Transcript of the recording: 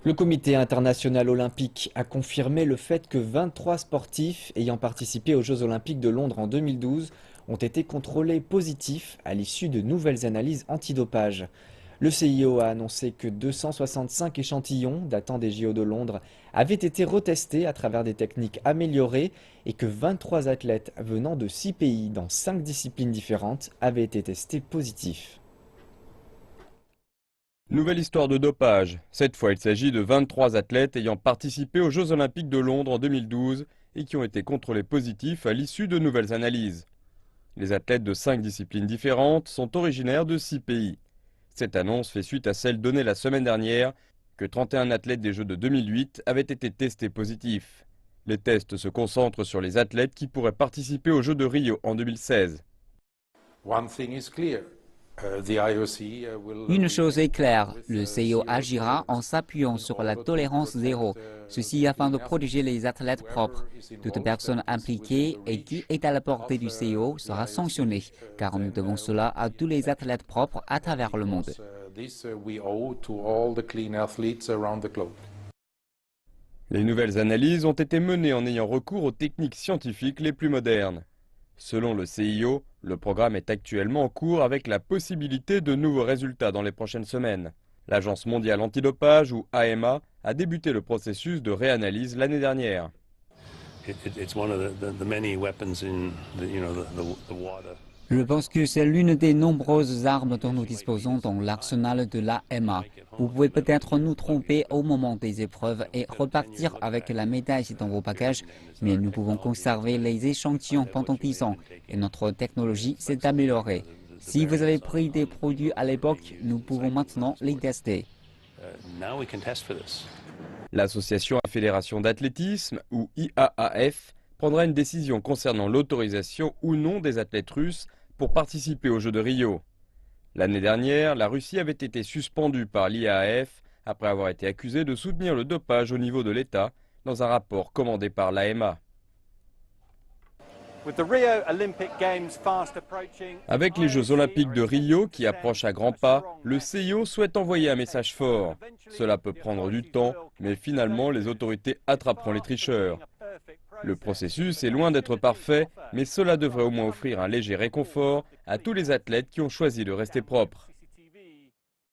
Le comité international olympique a confirmé le fait que 23 sportifs ayant participé aux Jeux olympiques de Londres en 2012 ont été contrôlés positifs à l'issue de nouvelles analyses antidopage. Le CIO a annoncé que 265 échantillons datant des JO de Londres avaient été retestés à travers des techniques améliorées et que 23 athlètes venant de 6 pays dans 5 disciplines différentes avaient été testés positifs. Nouvelle histoire de dopage. Cette fois, il s'agit de 23 athlètes ayant participé aux Jeux Olympiques de Londres en 2012 et qui ont été contrôlés positifs à l'issue de nouvelles analyses. Les athlètes de 5 disciplines différentes sont originaires de 6 pays. Cette annonce fait suite à celle donnée la semaine dernière que 31 athlètes des Jeux de 2008 avaient été testés positifs. Les tests se concentrent sur les athlètes qui pourraient participer aux Jeux de Rio en 2016. Une chose est claire, le CIO agira en s'appuyant sur la tolérance zéro, ceci afin de protéger les athlètes propres. Toute personne impliquée et qui est à la portée du CIO sera sanctionnée, car nous devons cela à tous les athlètes propres à travers le monde. Les nouvelles analyses ont été menées en ayant recours aux techniques scientifiques les plus modernes. Selon le CIO, le programme est actuellement en cours avec la possibilité de nouveaux résultats dans les prochaines semaines. L'Agence mondiale antidopage, ou AMA, a débuté le processus de réanalyse l'année dernière. Je pense que c'est l'une des nombreuses armes dont nous disposons dans l'arsenal de l'AMA. Vous pouvez peut-être nous tromper au moment des épreuves et repartir avec la médaille dans vos bagages, mais nous pouvons conserver les échantillons pendant 10 ans et notre technologie s'est améliorée. Si vous avez pris des produits à l'époque, nous pouvons maintenant les tester. L'association Fédération d'athlétisme, ou IAAF, prendra une décision concernant l'autorisation ou non des athlètes russes pour participer aux Jeux de Rio. L'année dernière, la Russie avait été suspendue par l'IAAF après avoir été accusée de soutenir le dopage au niveau de l'État dans un rapport commandé par l'AMA. Avec les Jeux Olympiques de Rio qui approchent à grands pas, le CIO souhaite envoyer un message fort. Cela peut prendre du temps, mais finalement les autorités attraperont les tricheurs. Le processus est loin d'être parfait, mais cela devrait au moins offrir un léger réconfort à tous les athlètes qui ont choisi de rester propres.